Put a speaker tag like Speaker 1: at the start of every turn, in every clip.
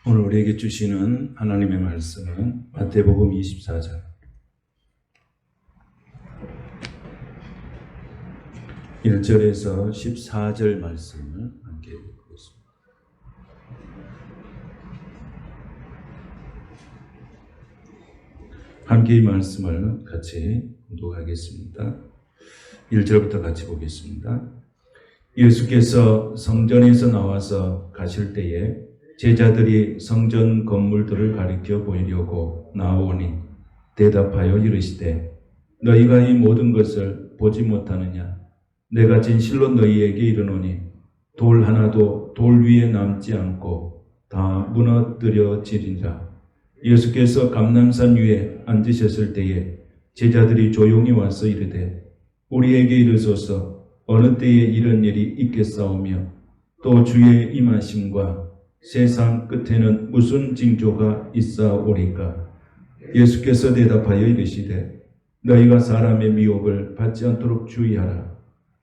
Speaker 1: 오늘 우리에게 주시는 하나님의 말씀은 마태복음 24장 1절에서 14절 말씀을 함께 읽겠습니다. 함께 이 말씀을 같이 공독하겠습니다. 1절부터 같이 보겠습니다. 예수께서 성전에서 나와서 가실 때에 제자들이 성전 건물들을 가리켜 보이려고 나오니 대답하여 이르시되 너희가 이 모든 것을 보지 못하느냐? 내가 진실로 너희에게 이르노니 돌 하나도 돌 위에 남지 않고 다 무너뜨려지리라. 예수께서 감람산 위에 앉으셨을 때에 제자들이 조용히 와서 이르되 우리에게 이르소서 어느 때에 이런 일이 있겠사오며 또 주의 임하심과 세상 끝에는 무슨 징조가 있사오리까? 예수께서 대답하여 이르시되 너희가 사람의 미혹을 받지 않도록 주의하라.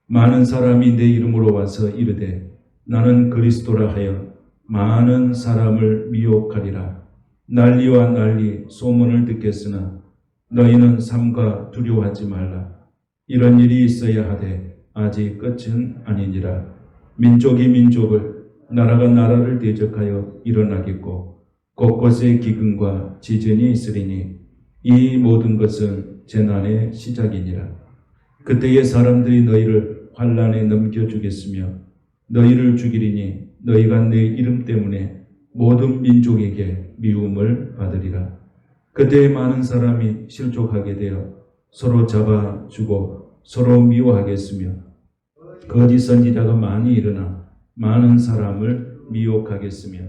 Speaker 1: 많은 사람이 내 이름으로 와서 이르되 나는 그리스도라 하여 많은 사람을 미혹하리라. 난리와 난리 소문을 듣겠으나 너희는 삼가 두려워하지 말라. 이런 일이 있어야 하되 아직 끝은 아니니라. 민족이 민족을 나라가 나라를 대적하여 일어나겠고 곳곳에 기근과 지진이 있으리니 이 모든 것은 재난의 시작이니라. 그때에 사람들이 너희를 환난에 넘겨주겠으며 너희를 죽이리니 너희가 내 이름 때문에 모든 민족에게 미움을 받으리라. 그때에 많은 사람이 실족하게 되어 서로 잡아주고 서로 미워하겠으며 거짓 선지자가 많이 일어나 많은 사람을 미혹하겠으며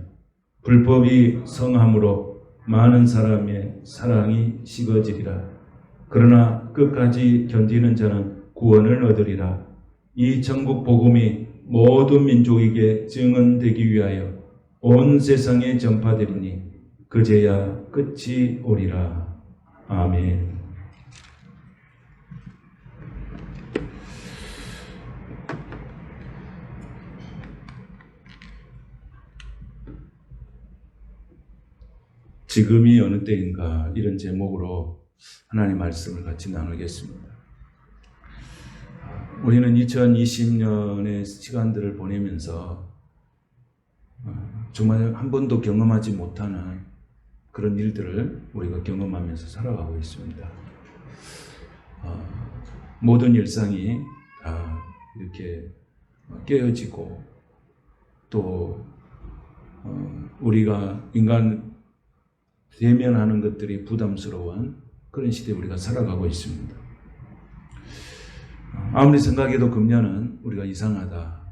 Speaker 1: 불법이 성함으로 많은 사람의 사랑이 식어지리라. 그러나 끝까지 견디는 자는 구원을 얻으리라. 이 천국 복음이 모든 민족에게 증언되기 위하여 온 세상에 전파되리니 그제야 끝이 오리라. 아멘. 지금이 어느 때인가 이런 제목으로 하나님의 말씀을 같이 나누겠습니다. 우리는 2020년의 시간들을 보내면서 정말 한 번도 경험하지 못하는 그런 일들을 우리가 경험하면서 살아가고 있습니다. 모든 일상이 다 이렇게 깨어지고 또 우리가 인간 대면하는 것들이 부담스러운 그런 시대에 우리가 살아가고 있습니다. 아무리 생각해도 금년은 우리가 이상하다.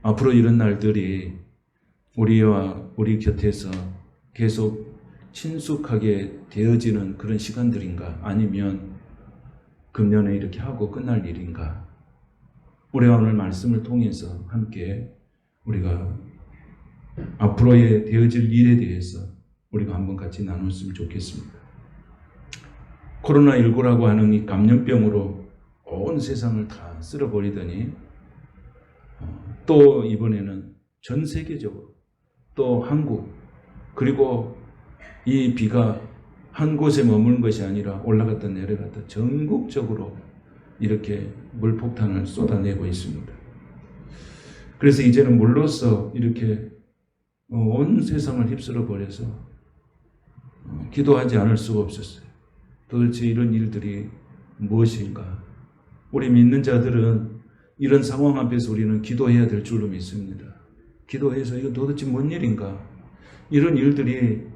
Speaker 1: 앞으로 이런 날들이 우리와 우리 곁에서 계속 친숙하게 되어지는 그런 시간들인가? 아니면 금년에 이렇게 하고 끝날 일인가? 우리가 오늘 말씀을 통해서 함께 우리가 앞으로의 되어질 일에 대해서 우리가 한번 같이 나눴으면 좋겠습니다. 코로나19라고 하는 이 감염병으로 온 세상을 다 쓸어버리더니 또 이번에는 전 세계적으로 또 한국 그리고 이 비가 한 곳에 머무는 것이 아니라 올라갔다 내려갔다 전국적으로 이렇게 물폭탄을 쏟아내고 있습니다. 그래서 이제는 물로써 이렇게 온 세상을 휩쓸어 버려서 기도하지 않을 수가 없었어요. 도대체 이런 일들이 무엇인가? 우리 믿는 자들은 이런 상황 앞에서 우리는 기도해야 될 줄로 믿습니다. 기도해서 이거 도대체 뭔 일인가? 이런 일들이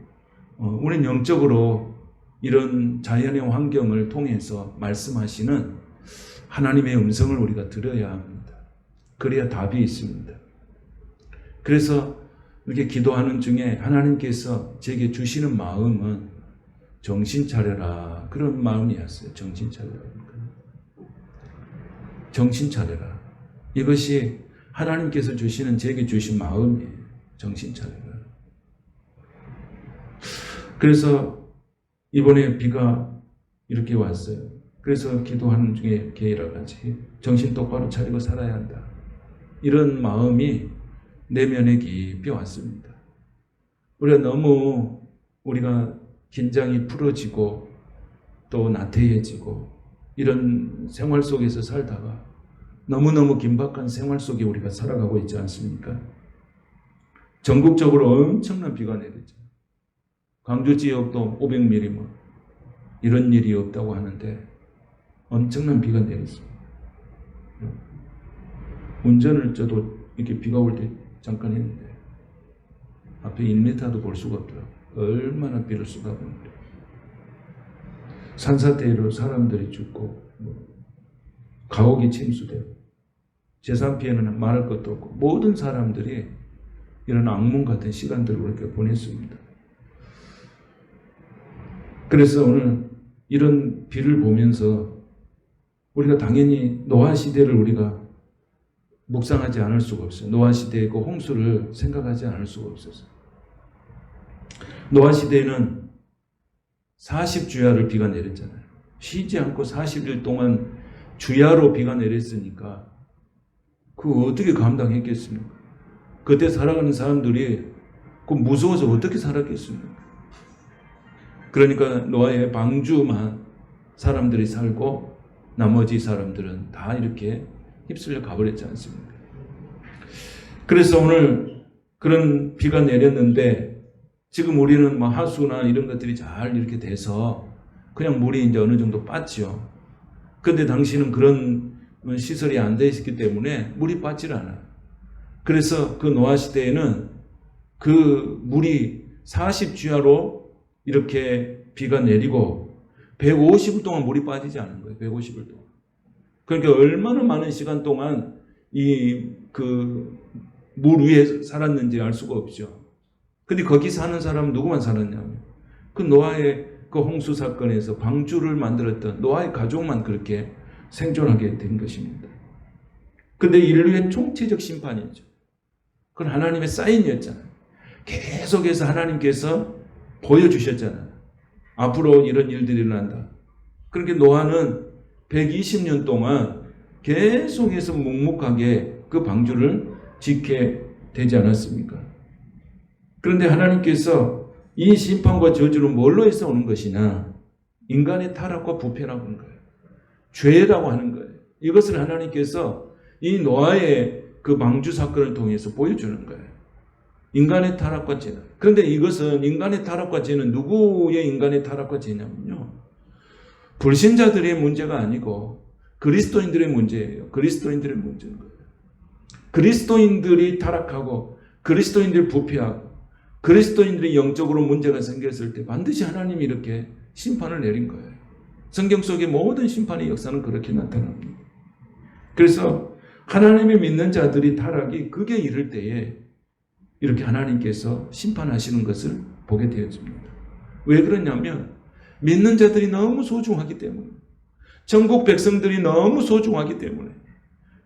Speaker 1: 우리는 영적으로 이런 자연의 환경을 통해서 말씀하시는 하나님의 음성을 우리가 들어야 합니다. 그래야 답이 있습니다. 그래서 이렇게 기도하는 중에 하나님께서 제게 주시는 마음은 정신 차려라, 그런 마음이었어요. 정신 차려라. 정신 차려라. 이것이 하나님께서 주시는, 제게 주신 마음이에요. 정신 차려라. 그래서 이번에 비가 이렇게 왔어요. 그래서 기도하는 중에 이렇게 일어나지. 정신 똑바로 차리고 살아야 한다. 이런 마음이 내면에 깊이 왔습니다. 우리가 긴장이 풀어지고 또 나태해지고 이런 생활 속에서 살다가 너무너무 긴박한 생활 속에 우리가 살아가고 있지 않습니까? 전국적으로 엄청난 비가 내리죠. 광주 지역도 500mm 이런 일이 없다고 하는데 엄청난 비가 내렸습니다. 운전을 저도 이렇게 비가 올 때 잠깐 했는데 앞에 1m도 볼 수가 없더라고요. 얼마나 비를 쏟아붓는데. 산사태로 사람들이 죽고 가옥이 침수되고 재산 피해는 말할 것도 없고 모든 사람들이 이런 악몽 같은 시간들을 이렇게 보냈습니다. 그래서 오늘 이런 비를 보면서 우리가 당연히 노아 시대를 우리가 묵상하지 않을 수가 없어요. 노아 시대의 그 홍수를 생각하지 않을 수가 없었어요. 노아 시대에는 40주야를 비가 내렸잖아요. 쉬지 않고 40일 동안 주야로 비가 내렸으니까 그거 어떻게 감당했겠습니까? 그때 살아가는 사람들이 그 무서워서 어떻게 살았겠습니까? 그러니까 노아의 방주만 사람들이 살고 나머지 사람들은 다 이렇게 휩쓸려 가버렸지 않습니까? 그래서 오늘 그런 비가 내렸는데 지금 우리는 뭐 하수나 이런 것들이 잘 이렇게 돼서 그냥 물이 이제 어느 정도 빠지죠. 근데 당시는 그런 시설이 안 돼 있기 때문에 물이 빠지질 않아요. 그래서 그 노아 시대에는 그 물이 40주야로 이렇게 비가 내리고 150일 동안 물이 빠지지 않은 거예요. 150일 동안. 그러니까 얼마나 많은 시간 동안 물 위에 살았는지 알 수가 없죠. 근데 거기 사는 사람은 누구만 살았냐면 그 노아의 그 홍수 사건에서 방주를 만들었던 노아의 가족만 그렇게 생존하게 된 것입니다. 근데 인류의 총체적 심판이죠. 그건 하나님의 사인이었잖아요. 계속해서 하나님께서 보여주셨잖아요. 앞으로 이런 일들이 일어난다. 그렇게 노아는 120년 동안 계속해서 묵묵하게 그 방주를 짓게 되지 않았습니까? 그런데 하나님께서 이 심판과 저주는 뭘로 해서 오는 것이냐? 인간의 타락과 부패라고 하는 거예요. 죄라고 하는 거예요. 이것을 하나님께서 이 노아의 그 방주 사건을 통해서 보여주는 거예요. 인간의 타락과 죄. 그런데 이것은 인간의 타락과 죄는 누구의 인간의 타락과 죄냐면요. 불신자들의 문제가 아니고 그리스도인들의 문제예요. 그리스도인들의 문제인 거예요. 그리스도인들이 타락하고 그리스도인들이 부패하고 그리스도인들이 영적으로 문제가 생겼을 때 반드시 하나님이 이렇게 심판을 내린 거예요. 성경 속의 모든 심판의 역사는 그렇게 나타납니다. 그래서 하나님을 믿는 자들이 타락이 극에 이를 때에 이렇게 하나님께서 심판하시는 것을 보게 되어집니다. 왜 그러냐면 믿는 자들이 너무 소중하기 때문에, 전국 백성들이 너무 소중하기 때문에.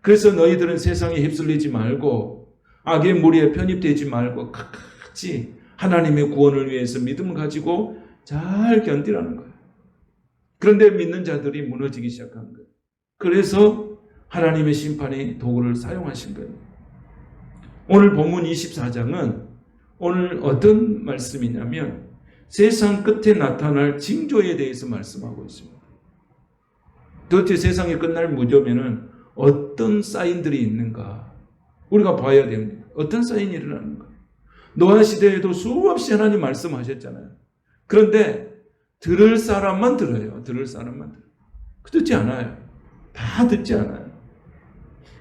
Speaker 1: 그래서 너희들은 세상에 휩쓸리지 말고 악의 무리에 편입되지 말고 같이 하나님의 구원을 위해서 믿음을 가지고 잘 견디라는 거예요. 그런데 믿는 자들이 무너지기 시작한 거예요. 그래서 하나님의 심판의 도구를 사용하신 거예요. 오늘 본문 24장은 오늘 어떤 말씀이냐면 세상 끝에 나타날 징조에 대해서 말씀하고 있습니다. 도대체 세상이 끝날 무렵에는 어떤 사인들이 있는가 우리가 봐야 됩니다. 어떤 사인이 일어나는가. 노아 시대에도 수없이 하나님 말씀하셨잖아요. 그런데 들을 사람만 들어요. 들을 사람만 들어요. 듣지 않아요. 다 듣지 않아요.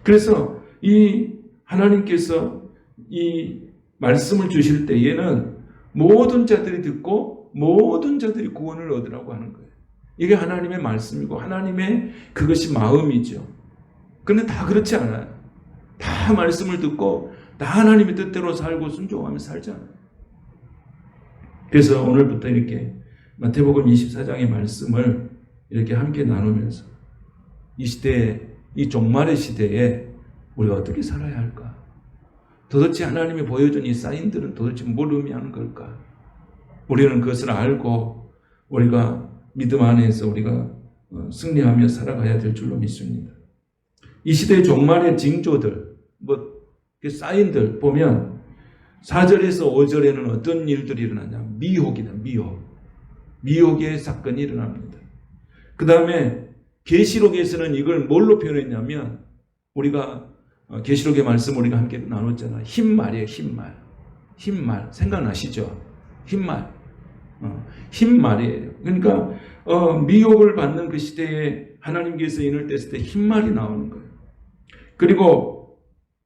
Speaker 1: 그래서 이 하나님께서 이 말씀을 주실 때에는 모든 자들이 듣고 모든 자들이 구원을 얻으라고 하는 거예요. 이게 하나님의 말씀이고 하나님의 그것이 마음이죠. 그런데 다 그렇지 않아요. 다 말씀을 듣고 다 하나님의 뜻대로 살고 순종하며 살잖아요. 그래서 오늘부터 이렇게 마태복음 24장의 말씀을 이렇게 함께 나누면서 이 시대에, 이 종말의 시대에 우리가 어떻게 살아야 할까? 도대체 하나님이 보여준 이 사인들은 도대체 뭘 의미하는 걸까? 우리는 그것을 알고 우리가 믿음 안에서 우리가 승리하며 살아가야 될 줄로 믿습니다. 이 시대의 종말의 징조들, 사인들 보면 4절에서 5절에는 어떤 일들이 일어나냐? 미혹이다, 미혹. 미혹의 사건이 일어납니다. 그 다음에 계시록에서는 이걸 뭘로 표현했냐면 우리가 계시록의 말씀 우리가 함께 나눴잖아요. 흰말이에요. 흰말. 흰말. 생각나시죠? 흰말. 흰말이에요. 그러니까 미혹을 받는 그 시대에 하나님께서 인을 뗐을 때 흰말이 나오는 거예요. 그리고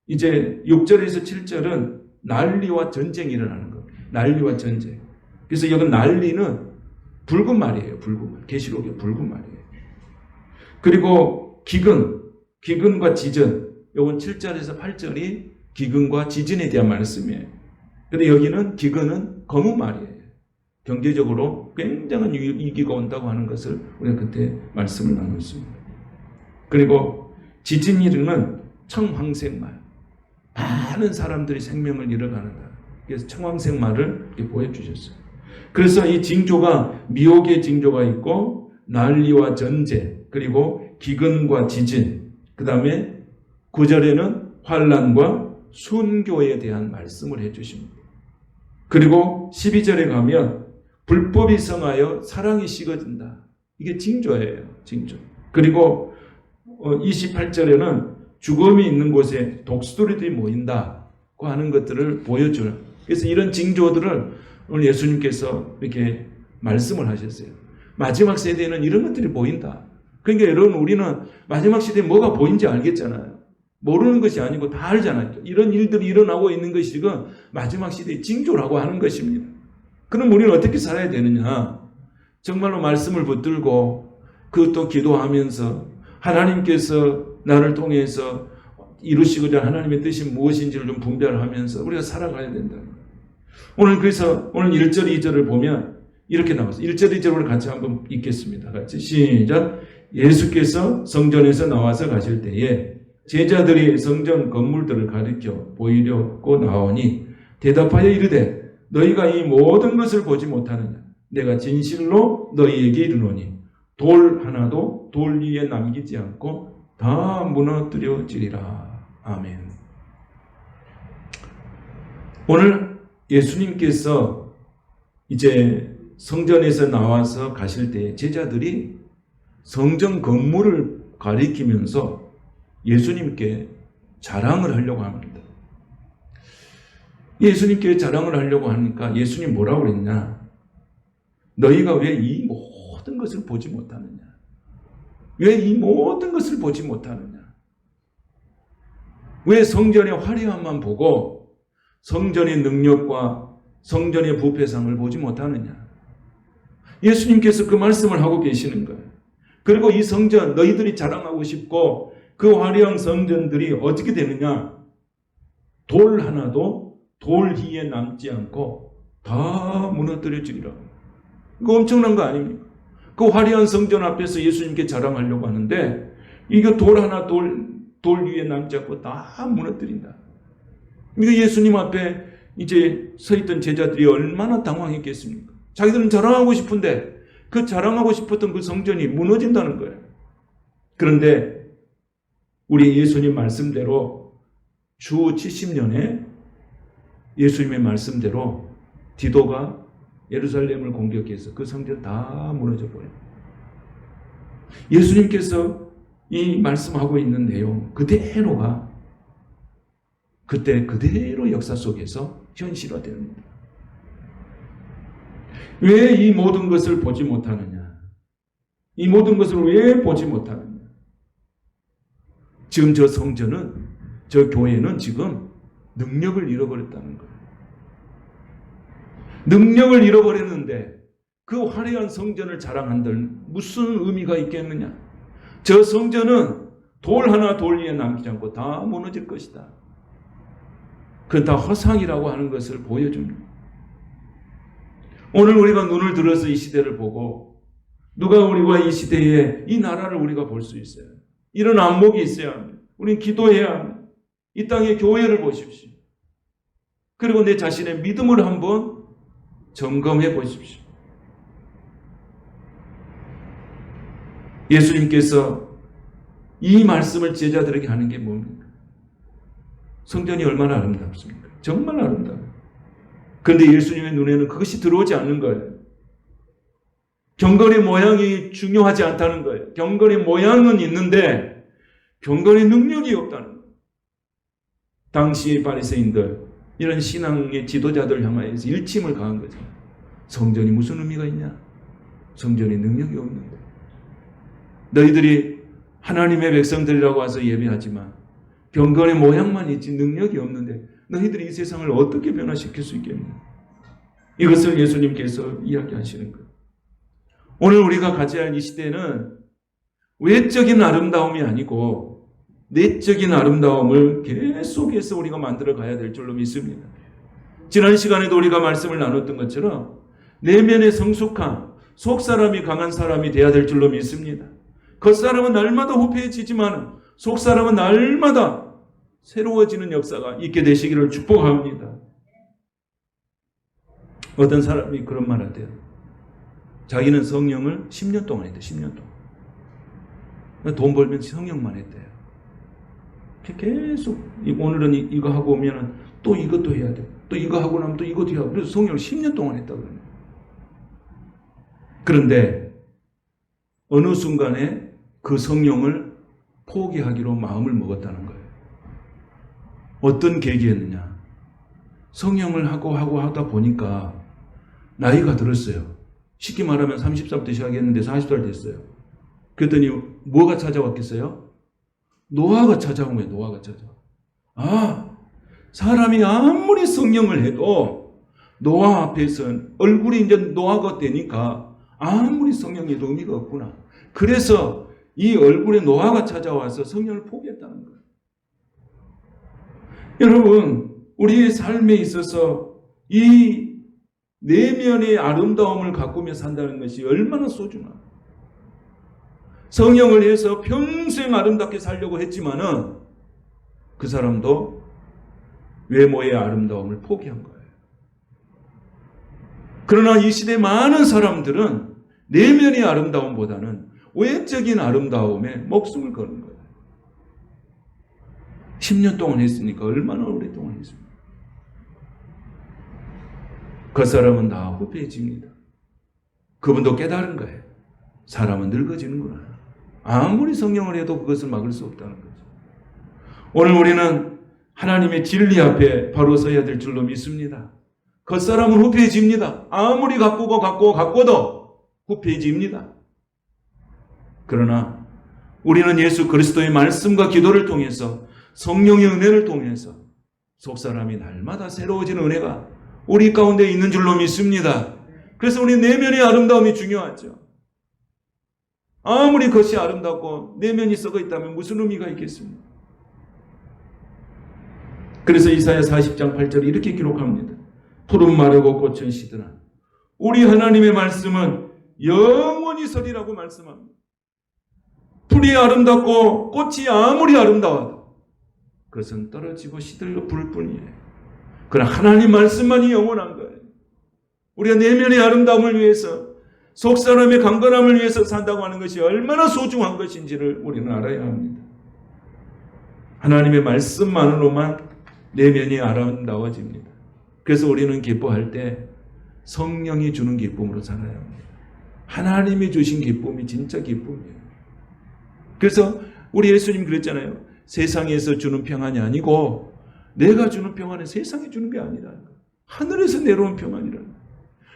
Speaker 1: 이제 6절에서 7절은 난리와 전쟁이 일어나는 거예요. 난리와 전쟁. 그래서 여기 난리는 붉은 말이에요. 붉은 말. 계시록의 붉은 말이에요. 그리고 기근과 지진. 요건 7절에서 8절이 기근과 지진에 대한 말씀이에요. 근데 여기는 기근은 검은 말이에요. 경제적으로 굉장한 위기가 온다고 하는 것을 우리가 그때 말씀을 나눴습니다. 그리고 지진이는 청황색말. 많은 사람들이 생명을 잃어가는다. 그래서 청황색말을 이렇게 보여주셨어요. 그래서 이 징조가 미혹의 징조가 있고 난리와 전쟁 그리고 기근과 지진 그 다음에 9절에는 환난과 순교에 대한 말씀을 해주십니다. 그리고 12절에 가면 불법이 성하여 사랑이 식어진다. 이게 징조예요. 징조. 그리고 28절에는 죽음이 있는 곳에 독수리들이 모인다고 하는 것들을 보여주는. 그래서 이런 징조들을 오늘 예수님께서 이렇게 말씀을 하셨어요. 마지막 세대에는 이런 것들이 보인다. 그러니까 여러분 우리는 마지막 시대에 뭐가 보인지 알겠잖아요. 모르는 것이 아니고 다 알잖아요. 이런 일들이 일어나고 있는 것이 지금 마지막 시대의 징조라고 하는 것입니다. 그럼 우리는 어떻게 살아야 되느냐? 정말로 말씀을 붙들고 그것도 기도하면서 하나님께서 나를 통해서 이루시고자 하나님의 뜻이 무엇인지를 좀 분별하면서 우리가 살아가야 된다. 오늘 그래서 오늘 1절 2절을 보면 이렇게 나왔어요. 1절 2절을 같이 한번 읽겠습니다. 같이 시작. 예수께서 성전에서 나와서 가실 때에 제자들이 성전 건물들을 가리켜 보이려고 나오니 대답하여 이르되 너희가 이 모든 것을 보지 못하느냐? 내가 진실로 너희에게 이르노니 돌 하나도 돌 위에 남기지 않고 다 무너뜨려지리라. 아멘. 오늘 예수님께서 이제 성전에서 나와서 가실 때 제자들이 성전 건물을 가리키면서 예수님께 자랑을 하려고 합니다. 예수님께 자랑을 하려고 하니까 예수님 뭐라고 그랬냐? 너희가 왜 이 모든 것을 보지 못하느냐? 왜 이 모든 것을 보지 못하느냐? 왜 성전의 화려함만 보고 성전의 능력과 성전의 부패상을 보지 못하느냐? 예수님께서 그 말씀을 하고 계시는 거예요. 그리고 이 성전 너희들이 자랑하고 싶고 그 화려한 성전들이 어떻게 되느냐? 돌 하나도 돌 위에 남지 않고 다 무너뜨려지리라. 이거 엄청난 거 아닙니까? 그 화려한 성전 앞에서 예수님께 자랑하려고 하는데 이거 돌 하나 돌 위에 남지 않고 다 무너뜨린다. 이거 예수님 앞에 이제 서 있던 제자들이 얼마나 당황했겠습니까? 자기들은 자랑하고 싶은데 그 자랑하고 싶었던 그 성전이 무너진다는 거예요. 그런데 우리 예수님 말씀대로 주 70년에 예수님의 말씀대로 디도가 예루살렘을 공격해서 그 성전 다 무너져 버려요. 예수님께서 이 말씀하고 있는 내용 그대로가 그때 그대로 역사 속에서 현실화됩니다. 왜 이 모든 것을 보지 못하느냐? 이 모든 것을 왜 보지 못하느냐? 지금 저 성전은, 저 교회는 지금 능력을 잃어버렸다는 거예요. 능력을 잃어버렸는데 그 화려한 성전을 자랑한들 무슨 의미가 있겠느냐? 저 성전은 돌 하나 돌 위에 남기지 않고 다 무너질 것이다. 그건 다 허상이라고 하는 것을 보여줍니다. 오늘 우리가 눈을 들어서 이 시대를 보고 누가 우리와 이 시대에 이 나라를 우리가 볼 수 있어요. 이런 안목이 있어야 합니다. 우리는 기도해야 합니다. 이 땅의 교회를 보십시오. 그리고 내 자신의 믿음을 한번 점검해 보십시오. 예수님께서 이 말씀을 제자들에게 하는 게 뭡니까? 성전이 얼마나 아름답습니까? 정말 아름다워요. 그런데 예수님의 눈에는 그것이 들어오지 않는 거예요. 경건의 모양이 중요하지 않다는 거예요. 경건의 모양은 있는데 경건의 능력이 없다는 거예요. 당시의 바리새인들, 이런 신앙의 지도자들 향하여서 일침을 가한 거죠. 성전이 무슨 의미가 있냐? 성전의 능력이 없는데. 너희들이 하나님의 백성들이라고 와서 예배하지만 경건의 모양만 있지 능력이 없는데 너희들이 이 세상을 어떻게 변화시킬 수 있겠냐? 이것을 예수님께서 이야기하시는 거예요. 오늘 우리가 가져야 할 이 시대는 외적인 아름다움이 아니고 내적인 아름다움을 계속해서 우리가 만들어 가야 될 줄로 믿습니다. 지난 시간에도 우리가 말씀을 나눴던 것처럼 내면의 성숙함, 속사람이 강한 사람이 되어야 될 줄로 믿습니다. 겉사람은 날마다 후패해지지만 속사람은 날마다 새로워지는 역사가 있게 되시기를 축복합니다. 어떤 사람이 그런 말 하대요. 자기는 성령을 10년 동안 했대. 10년 동안. 돈 벌면 성령만 했대요. 계속 오늘은 이거 하고 오면 또 이것도 해야 돼. 또 이거 하고 나면 또 이것도 해야 돼. 그래서 성령을 10년 동안 했다고 그러네요. 그런데 어느 순간에 그 성령을 포기하기로 마음을 먹었다는 거예요. 어떤 계기였느냐? 성령을 하고 하다 보니까 나이가 들었어요. 쉽게 말하면 30살부터 시작했는데 40살 됐어요. 그랬더니 뭐가 찾아왔겠어요? 노화가 찾아온 거예요. 노화가 찾아와. 아, 사람이 아무리 성령을 해도 노화 앞에서는 얼굴이 이제 노화가 되니까 아무리 성령해도 의미가 없구나. 그래서 이 얼굴에 노화가 찾아와서 성령을 포기했다는 거예요. 여러분, 우리의 삶에 있어서 이 내면의 아름다움을 가꾸며 산다는 것이 얼마나 소중합니까? 성령을 해서 평생 아름답게 살려고 했지만은 그 사람도 외모의 아름다움을 포기한 거예요. 그러나 이 시대 많은 사람들은 내면의 아름다움보다는 외적인 아름다움에 목숨을 거는 거예요. 10년 동안 했으니까 얼마나 오랫동안 했습니까? 그 사람은 다 후패해집니다. 그분도 깨달은 거예요. 사람은 늙어지는구나. 아무리 성령을 해도 그것을 막을 수 없다는 거죠. 오늘 우리는 하나님의 진리 앞에 바로 서야 될 줄로 믿습니다. 그 사람은 후패해집니다. 아무리 가꾸고도 후패해집니다. 그러나 우리는 예수 그리스도의 말씀과 기도를 통해서 성령의 은혜를 통해서 속사람이 날마다 새로워지는 은혜가 우리 가운데 있는 줄로 믿습니다. 그래서 우리 내면의 아름다움이 중요하죠. 아무리 겉이 아름답고 내면이 썩어 있다면 무슨 의미가 있겠습니까? 그래서 이사야 40장 8절에 이렇게 기록합니다. 푸른 마르고 꽃은 시드나 우리 하나님의 말씀은 영원히 서리라고 말씀합니다. 풀이 아름답고 꽃이 아무리 아름다워도 그것은 떨어지고 시들고 부를 뿐이에요. 그러나 하나님 말씀만이 영원한 거예요. 우리가 내면의 아름다움을 위해서 속사람의 강건함을 위해서 산다고 하는 것이 얼마나 소중한 것인지를 우리는 알아야 합니다. 하나님의 말씀만으로만 내면이 아름다워집니다. 그래서 우리는 기뻐할 때 성령이 주는 기쁨으로 살아야 합니다. 하나님이 주신 기쁨이 진짜 기쁨이에요. 그래서 우리 예수님 그랬잖아요. 세상에서 주는 평안이 아니고 내가 주는 평안은 세상이 주는 게 아니라는 거예요. 하늘에서 내려온 평안이라는 거예요.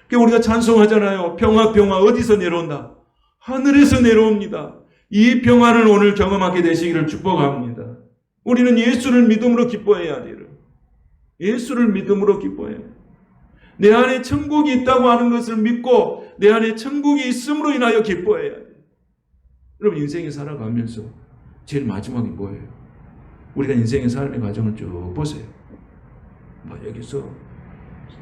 Speaker 1: 그러니까 우리가 찬송하잖아요. 평화 어디서 내려온다? 하늘에서 내려옵니다. 이 평안을 오늘 경험하게 되시기를 축복합니다. 우리는 예수를 믿음으로 기뻐해야 돼요. 예수를 믿음으로 기뻐해요. 내 안에 천국이 있다고 하는 것을 믿고 내 안에 천국이 있음으로 인하여 기뻐해야 돼요. 여러분 인생에 살아가면서 제일 마지막이 뭐예요? 우리가 인생의 삶의 과정을 쭉 보세요. 뭐 여기서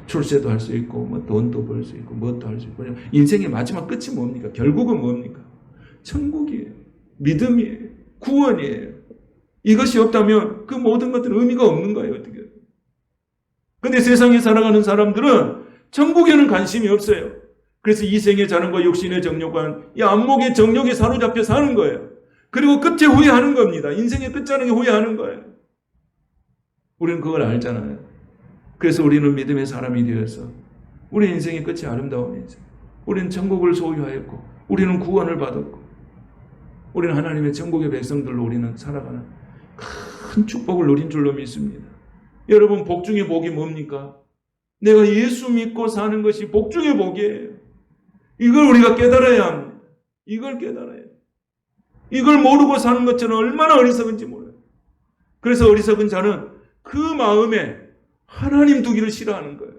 Speaker 1: 출세도 할 수 있고 뭐 돈도 벌 수 있고 뭣도 할 수 있고 인생의 마지막 끝이 뭡니까? 결국은 뭡니까? 천국이에요. 믿음이에요. 구원이에요. 이것이 없다면 그 모든 것들은 의미가 없는 거예요. 어떻게? 근데 세상에 살아가는 사람들은 천국에는 관심이 없어요. 그래서 이생의 자랑과 육신의 정욕과 이 안목의 정욕에 사로잡혀 사는 거예요. 그리고 끝에 후회하는 겁니다. 인생의 끝자락에 후회하는 거예요. 우리는 그걸 알잖아요. 그래서 우리는 믿음의 사람이 되어서 우리 인생의 끝이 아름다움이죠. 우리는 천국을 소유하였고 우리는 구원을 받았고 우리는 하나님의 천국의 백성들로 우리는 살아가는 큰 축복을 누린 줄로 믿습니다. 여러분, 복 중의 복이 뭡니까? 내가 예수 믿고 사는 것이 복 중의 복이에요. 이걸 우리가 깨달아야 합니다. 이걸 깨달아야 해요. 이걸 모르고 사는 것처럼 얼마나 어리석은지 몰라요. 그래서 어리석은 자는 그 마음에 하나님 두기를 싫어하는 거예요.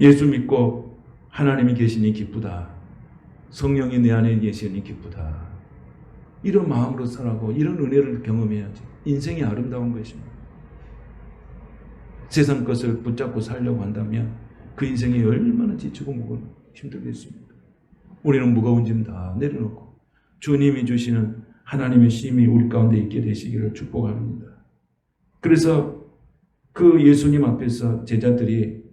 Speaker 1: 예수 믿고 하나님이 계시니 기쁘다. 성령이 내 안에 계시니 기쁘다. 이런 마음으로 살아가고 이런 은혜를 경험해야지. 인생이 아름다운 것입니다. 세상 것을 붙잡고 살려고 한다면 그 인생이 얼마나 지치고 무거워 힘들겠습니까? 우리는 무거운 짐 다 내려놓고 주님이 주시는 하나님의 쉼이 우리 가운데 있게 되시기를 축복합니다. 그래서 그 예수님 앞에서 제자들이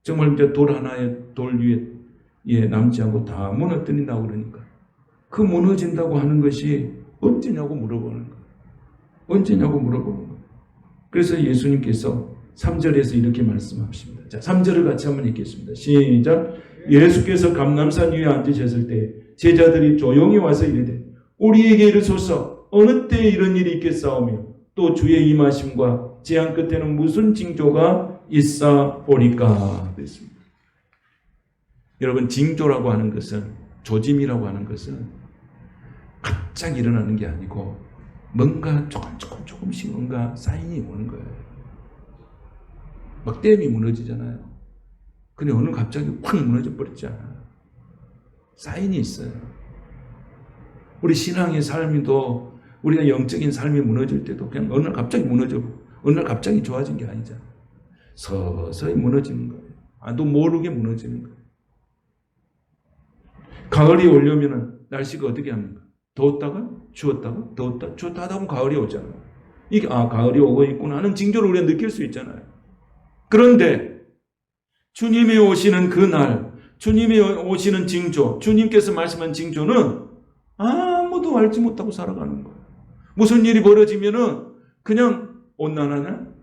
Speaker 1: 정말 이제 돌 하나에 돌 위에 남지 않고 다 무너뜨린다고 그러니까 그 무너진다고 하는 것이 언제냐고 물어보는 거예요. 언제냐고 물어보는 거예요. 그래서 예수님께서 3절에서 이렇게 말씀하십니다. 자, 3절을 같이 한번 읽겠습니다. 시작. 예수께서 감람산 위에 앉으셨을 때 제자들이 조용히 와서 이르되 우리에게 이르소서 어느 때에 이런 일이 있겠사오며 또 주의 임하심과 재앙 끝에는 무슨 징조가 있사오리까 그랬습니다. 여러분, 징조라고 하는 것은, 조짐이라고 하는 것은 갑자기 일어나는 게 아니고 뭔가 조금씩 뭔가 사인이 오는 거예요. 막 댐이 무너지잖아요. 근데 오늘 갑자기 확 무너져 버렸잖아요. 사인이 있어요. 우리 신앙의 삶도 우리가 영적인 삶이 무너질 때도 그냥 어느 날 갑자기 무너져, 어느 날 갑자기 좋아진 게 아니잖아요. 서서히 무너지는 거예요. 또 모르게 무너지는 거예요. 가을이 오려면 날씨가 어떻게 합니까? 더웠다가 추웠다가 더웠다 추웠다 하다 보면 가을이 오잖아요. 이게 가을이 오고 있구나 하는 징조를 우리가 느낄 수 있잖아요. 그런데 주님이 오시는 그날, 주님이 오시는 징조, 주님께서 말씀한 징조는 아무도 알지 못하고 살아가는 거예요. 무슨 일이 벌어지면은 그냥 온난하냐?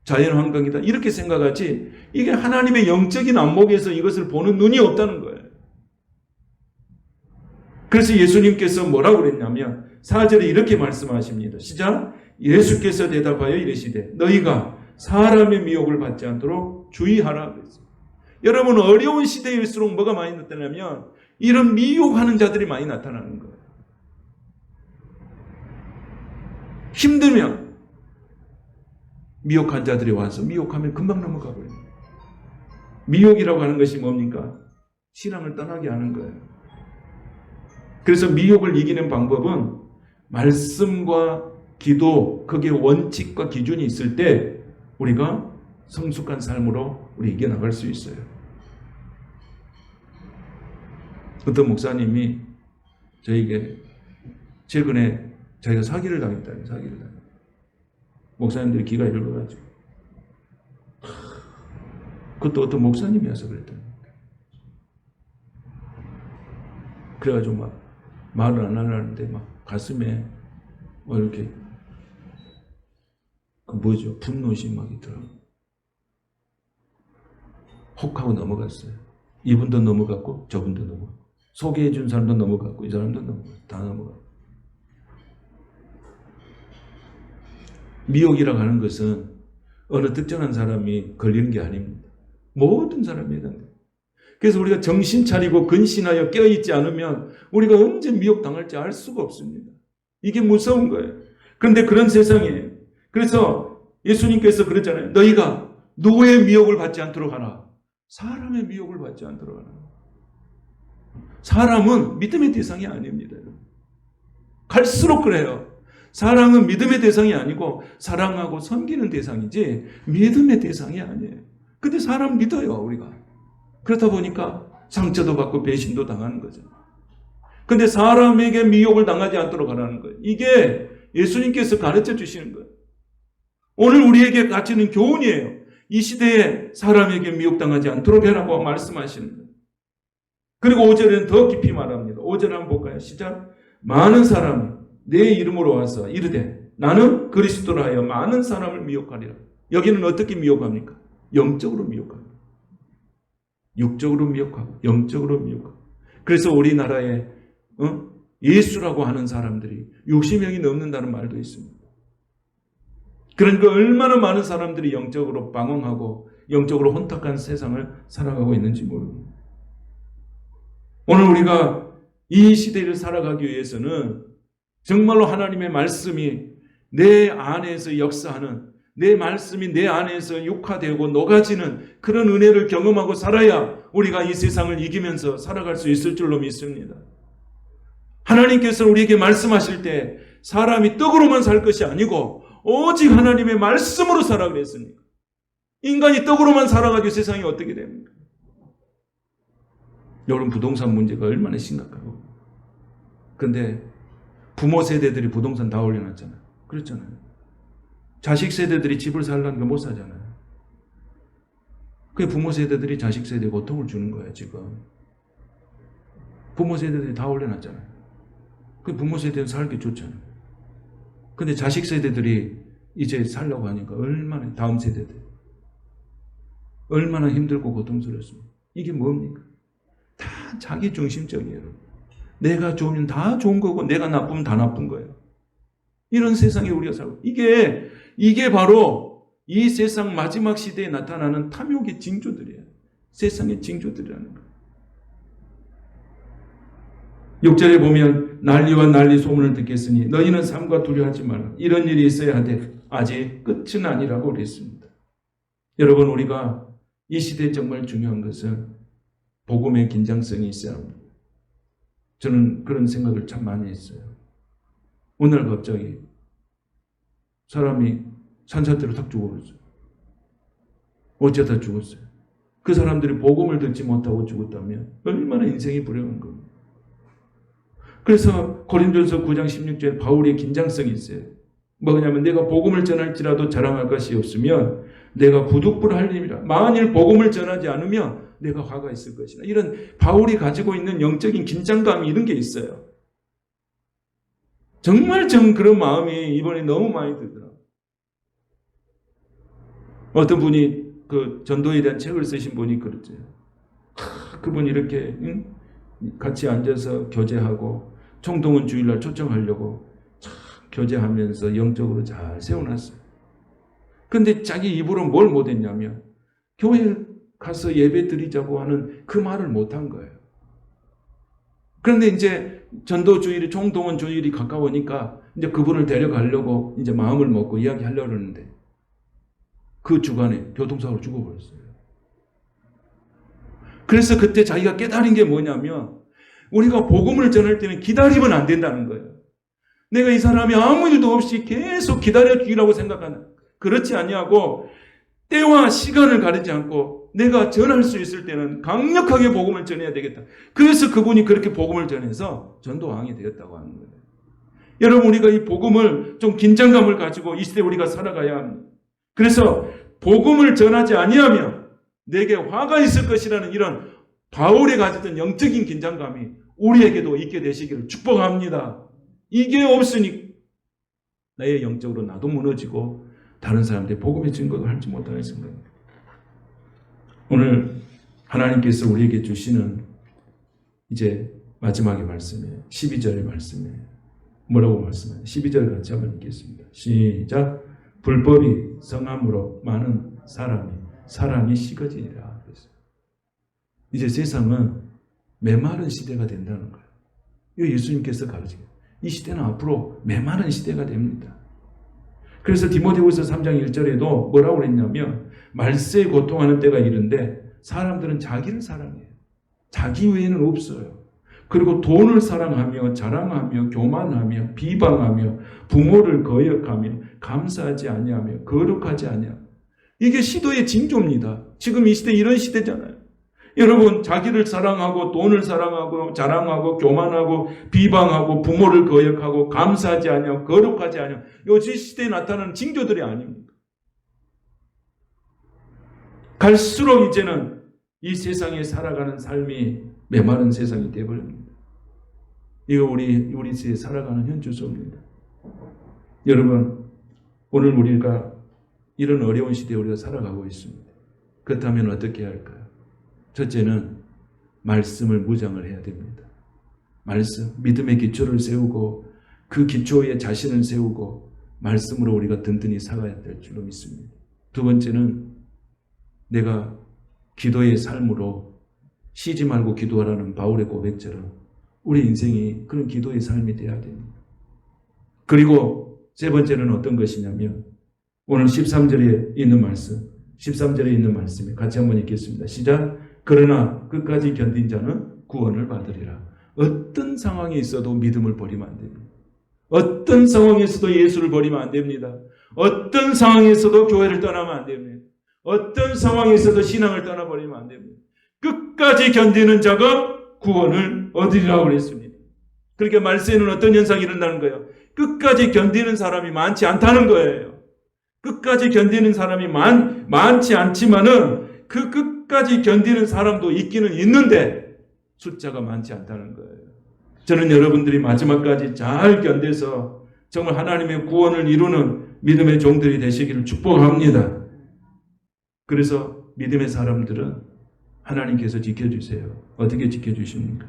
Speaker 1: 자연환경이다. 이렇게 생각하지 이게 하나님의 영적인 안목에서 이것을 보는 눈이 없다는 거예요. 그래서 예수님께서 뭐라고 그랬냐면 4절에 이렇게 말씀하십니다. 시작. 예수께서 대답하여 이르시되 너희가 사람의 미혹을 받지 않도록 주의하라 그랬어요. 여러분, 어려운 시대일수록 뭐가 많이 나타나면 이런 미혹하는 자들이 많이 나타나는 거예요. 힘들면 미혹한 자들이 와서 미혹하면 금방 넘어가 버려요. 미혹이라고 하는 것이 뭡니까? 신앙을 떠나게 하는 거예요. 그래서 미혹을 이기는 방법은 말씀과 기도, 그게 원칙과 기준이 있을 때 우리가 성숙한 삶으로 우리 이겨나갈 수 있어요. 어떤 목사님이 저에게 최근에 자기가 사기를 당했다니, 사기를 당했다. 목사님들이 귀가 열려가지고. 그것도 어떤 목사님이어서 그랬더니. 그래가지고 막 말을 안 하려는데 막 가슴에 뭐 이렇게 그 뭐죠? 분노심 막 있더라고요. 혹하고 넘어갔어요. 이분도 넘어갔고 저분도 넘어갔고 소개해 준 사람도 넘어갔고 이 사람도 넘어갔고 다 넘어갔고. 미혹이라고 하는 것은 어느 특정한 사람이 걸리는 게 아닙니다. 모든 사람이 해당돼요. 그래서 우리가 정신 차리고 근신하여 깨어있지 않으면 우리가 언제 미혹당할지 알 수가 없습니다. 이게 무서운 거예요. 그런데 그런 세상이에요. 그래서 예수님께서 그랬잖아요. 너희가 누구의 미혹을 받지 않도록 하라. 사람의 미혹을 받지 않도록 하라. 사람은 믿음의 대상이 아닙니다. 갈수록 그래요. 사랑은 믿음의 대상이 아니고 사랑하고 섬기는 대상이지 믿음의 대상이 아니에요. 근데 사람 믿어요, 우리가. 그렇다 보니까 상처도 받고 배신도 당하는 거죠. 근데 사람에게 미혹을 당하지 않도록 하라는 거예요. 이게 예수님께서 가르쳐 주시는 거예요. 오늘 우리에게 가르치는 교훈이에요. 이 시대에 사람에게 미혹당하지 않도록 해라고 말씀하시는 거예요. 그리고 5절에는 더 깊이 말합니다. 5절 한번 볼까요? 시작. 많은 사람이 내 이름으로 와서 이르되 나는 그리스도라 하여 많은 사람을 미혹하리라. 여기는 어떻게 미혹합니까? 영적으로 미혹합니다. 육적으로 미혹하고 영적으로 미혹하고. 그래서 우리나라에 예수라고 하는 사람들이 60명이 넘는다는 말도 있습니다. 그러니까 얼마나 많은 사람들이 영적으로 방황하고 영적으로 혼탁한 세상을 살아가고 있는지 모릅니다. 오늘 우리가 이 시대를 살아가기 위해서는 정말로 하나님의 말씀이 내 안에서 역사하는, 내 말씀이 내 안에서 육화되고 녹아지는 그런 은혜를 경험하고 살아야 우리가 이 세상을 이기면서 살아갈 수 있을 줄로 믿습니다. 하나님께서 우리에게 말씀하실 때 사람이 떡으로만 살 것이 아니고 오직 하나님의 말씀으로 살아 그랬습니다. 인간이 떡으로만 살아가기 세상이 어떻게 됩니까? 여러분, 부동산 문제가 얼마나 심각하고. 근데 부모 세대들이 부동산 다 올려놨잖아요. 그렇잖아요. 자식 세대들이 집을 살라니까 못 사잖아요. 그게 부모 세대들이 자식 세대에 고통을 주는 거예요, 지금. 부모 세대들이 다 올려놨잖아요. 그 부모 세대는 살기 좋잖아요. 근데 자식 세대들이 이제 살려고 하니까 얼마나, 다음 세대들. 얼마나 힘들고 고통스럽습니까? 이게 뭡니까? 다 자기 중심적이에요. 내가 좋으면 다 좋은 거고 내가 나쁘면 다 나쁜 거예요. 이런 세상에 우리가 살고, 이게 바로 이 세상 마지막 시대에 나타나는 탐욕의 징조들이에요. 세상의 징조들이라는 거예요. 6절에 보면 난리와 난리 소문을 듣겠으니 너희는 삼가 두려워하지 말라. 이런 일이 있어야 하되 아직 끝은 아니라고 그랬습니다. 여러분, 우리가 이 시대에 정말 중요한 것은 복음의 긴장성이 있어야 합니다. 저는 그런 생각을 참 많이 했어요. 오늘 갑자기 사람이 산사태로 탁 죽어버렸어요. 어쩌다 죽었어요. 그 사람들이 복음을 듣지 못하고 죽었다면 얼마나 인생이 불행한 겁니다. 그래서 고린도전서 9장 16절에 바울의 긴장성이 있어요. 뭐냐면 내가 복음을 전할지라도 자랑할 것이 없으면 내가 부득불할 일이라. 만일 복음을 전하지 않으면 내가 화가 있을 것이다. 이런 바울이 가지고 있는 영적인 긴장감이 이런 게 있어요. 정말 전 그런 마음이 이번에 너무 많이 들더라고요. 어떤 분이 그 전도에 대한 책을 쓰신 분이 그랬죠. 그분이 이렇게 같이 앉아서 교제하고 총동원 주일날 초청하려고 교제하면서 영적으로 잘 세워놨어요. 근데 자기 입으로 뭘 못했냐면 교회 가서 예배 드리자고 하는 그 말을 못한 거예요. 그런데 이제 전도 주일이, 총동원 주일이 가까우니까 이제 그분을 데려가려고 이제 마음을 먹고 이야기하려고 하는데 그 주간에 교통사고로 죽어버렸어요. 그래서 그때 자기가 깨달은 게 뭐냐면 우리가 복음을 전할 때는 기다리면 안 된다는 거예요. 내가 이 사람이 아무 일도 없이 계속 기다려주기라고 생각하는, 그렇지 아니하고 때와 시간을 가리지 않고 내가 전할 수 있을 때는 강력하게 복음을 전해야 되겠다. 그래서 그분이 그렇게 복음을 전해서 전도왕이 되었다고 하는 거예요. 여러분, 우리가 이 복음을 좀 긴장감을 가지고 이 시대에 우리가 살아가야 합니다. 그래서 복음을 전하지 아니하면 내게 화가 있을 것이라는 이런 바울이 가졌던 영적인 긴장감이 우리에게도 있게 되시기를 축복합니다. 이게 없으니 나의 영적으로 나도 무너지고 다른 사람들이 복음의 증거를 할지 못하는 생각입니다. 오늘 하나님께서 우리에게 주시는 이제 마지막의 말씀이에요. 12절의 말씀이에요. 뭐라고 말씀해요? 12절 같이 한번 읽겠습니다. 시작. 불법이 성함으로 많은 사람이 식어지리라. 이제 세상은 메마른 시대가 된다는 거예요. 이거 예수님께서 가르치고 이 시대는 앞으로 메마른 시대가 됩니다. 그래서 디모데후서 3장 1절에도 뭐라고 그랬냐면 말세에 고통하는 때가 이른데 사람들은 자기를 사랑해요. 자기 외에는 없어요. 그리고 돈을 사랑하며 자랑하며 교만하며 비방하며 부모를 거역하며 감사하지 아니하며 거룩하지 아니하며. 이게 시도의 징조입니다. 지금 이 시대 이런 시대잖아요. 여러분, 자기를 사랑하고 돈을 사랑하고 자랑하고 교만하고 비방하고 부모를 거역하고 감사하지 아니하고 거룩하지 아니하고 요즘 시대에 나타나는 징조들이 아닙니다. 갈수록 이제는 이 세상에 살아가는 삶이 메마른 세상이 되어버립니다. 이거 우리 시대에 살아가는 현주소입니다. 여러분, 오늘 우리가 이런 어려운 시대에 우리가 살아가고 있습니다. 그렇다면 어떻게 해야 할까요? 첫째는 말씀을 무장을 해야 됩니다. 말씀, 믿음의 기초를 세우고 그 기초에 자신을 세우고 말씀으로 우리가 든든히 살아야 될 줄로 믿습니다. 두 번째는 내가 기도의 삶으로 쉬지 말고 기도하라는 바울의 고백처럼 우리 인생이 그런 기도의 삶이 되어야 됩니다. 그리고 세 번째는 어떤 것이냐면 오늘 13절에 있는 말씀, 13절에 있는 말씀에 같이 한번 읽겠습니다. 시작. 그러나 끝까지 견딘 자는 구원을 받으리라. 어떤 상황에 있어도 믿음을 버리면 안 됩니다. 어떤 상황에서도 예수를 버리면 안 됩니다. 어떤 상황에서도 교회를 떠나면 안 됩니다. 어떤 상황에서도 신앙을 떠나버리면 안 됩니다. 끝까지 견디는 자가 구원을 얻으리라고 그랬습니다. 그러니까 말세에는 어떤 현상이 일어나는 거예요? 끝까지 견디는 사람이 많지 않다는 거예요. 끝까지 견디는 사람이 많지 않지만은 그 끝까지 견디는 사람도 있기는 있는데 숫자가 많지 않다는 거예요. 저는 여러분들이 마지막까지 잘 견뎌서 정말 하나님의 구원을 이루는 믿음의 종들이 되시기를 축복합니다. 그래서 믿음의 사람들은 하나님께서 지켜주세요. 어떻게 지켜주십니까?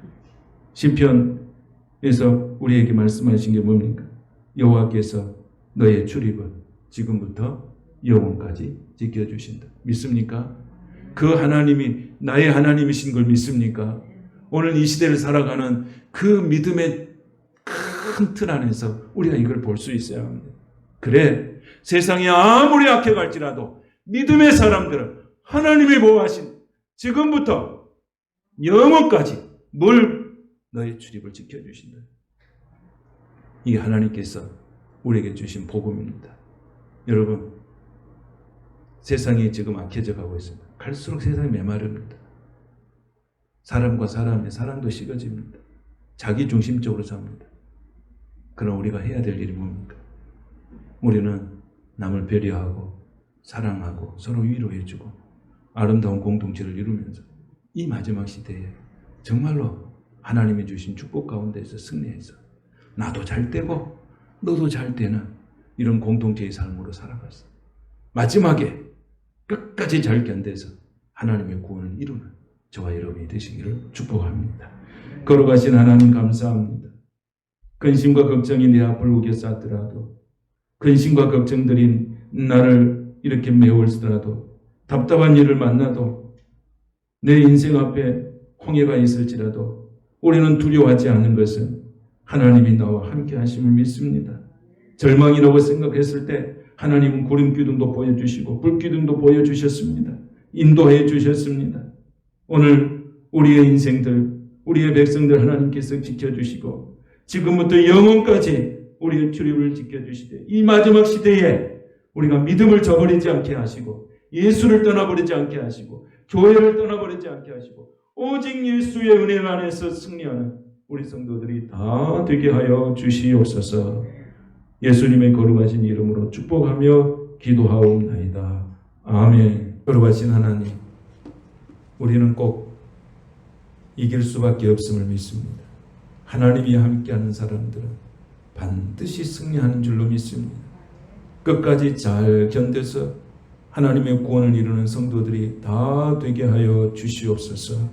Speaker 1: 시편에서 우리에게 말씀하신 게 뭡니까? 여호와께서 너의 출입을 지금부터 영원까지 지켜주신다. 믿습니까? 그 하나님이 나의 하나님이신 걸 믿습니까? 오늘 이 시대를 살아가는 그 믿음의 큰 틀 안에서 우리가 이걸 볼 수 있어야 합니다. 그래, 세상이 아무리 악해갈지라도 믿음의 사람들은 하나님이 보호하신 지금부터 영원까지 너의 출입을 지켜주신다. 이게 하나님께서 우리에게 주신 복음입니다. 여러분, 세상이 지금 악해져 가고 있습니다. 갈수록 세상이 메마릅니다. 사람과 사람도 식어집니다. 자기 중심적으로 삽니다. 그럼 우리가 해야 될 일이 뭡니까? 우리는 남을 배려하고 사랑하고 서로 위로해주고 아름다운 공동체를 이루면서 이 마지막 시대에 정말로 하나님이 주신 축복 가운데서 승리해서 나도 잘 되고 너도 잘 되는 이런 공동체의 삶으로 살아갔어. 마지막에 끝까지 잘 견뎌서 하나님의 구원을 이루는 저와 여러분이 되시기를 축복합니다. 걸어가신 하나님 감사합니다. 근심과 걱정이 내 앞을 우겨쌌더라도 근심과 걱정들이 나를 이렇게 메울지라도 답답한 일을 만나도 내 인생 앞에 홍해가 있을지라도 우리는 두려워하지 않는 것은 하나님이 나와 함께 하심을 믿습니다. 절망이라고 생각했을 때 하나님은 구름 기둥도 보여주시고 불 기둥도 보여주셨습니다. 인도해 주셨습니다. 오늘 우리의 인생들, 우리의 백성들 하나님께서 지켜주시고 지금부터 영원까지 우리의 출입을 지켜주시되 이 마지막 시대에 우리가 믿음을 저버리지 않게 하시고 예수를 떠나버리지 않게 하시고 교회를 떠나버리지 않게 하시고 오직 예수의 은혜 안에서 승리하는 우리 성도들이 다 되게 하여 주시옵소서. 예수님의 거룩하신 이름으로 축복하며 기도하옵나이다. 아멘. 거룩하신 하나님, 우리는 꼭 이길 수밖에 없음을 믿습니다. 하나님이 함께하는 사람들은 반드시 승리하는 줄로 믿습니다. 끝까지 잘 견뎌서 하나님의 구원을 이루는 성도들이 다 되게 하여 주시옵소서.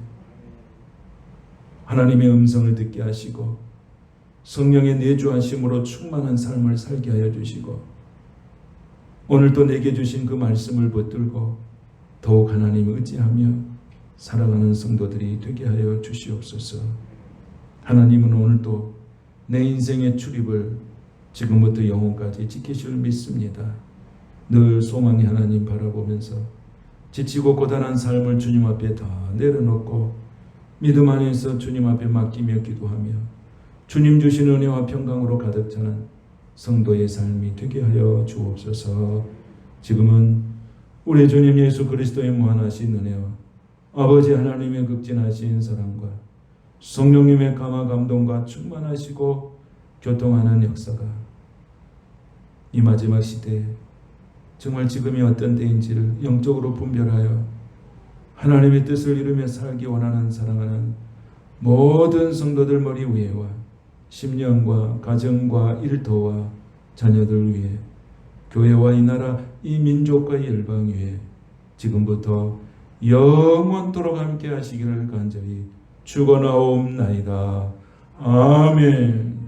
Speaker 1: 하나님의 음성을 듣게 하시고 성령의 내주하심으로 충만한 삶을 살게 하여 주시고 오늘도 내게 주신 그 말씀을 붙들고 더욱 하나님을 의지하며 살아가는 성도들이 되게 하여 주시옵소서. 하나님은 오늘도 내 인생의 출입을 지금부터 영혼까지 지키실 믿습니다. 늘 소망의 하나님 바라보면서 지치고 고단한 삶을 주님 앞에 다 내려놓고 믿음 안에서 주님 앞에 맡기며 기도하며 주님 주신 은혜와 평강으로 가득 차는 성도의 삶이 되게 하여 주옵소서. 지금은 우리 주님 예수 그리스도의 무한하신 은혜와 아버지 하나님의 극진하신 사랑과 성령님의 감화 감동과 충만하시고 교통하는 역사가 이 마지막 시대에 정말 지금이 어떤 때인지를 영적으로 분별하여 하나님의 뜻을 이루며 살기 원하는 사랑하는 모든 성도들 머리 위에와 심령과 가정과 일터와 자녀들 위해 교회와 이 나라 이 민족과 이 열방 위에 지금부터 영원토록 함께 하시기를 간절히 축원하옵나이다. 아멘.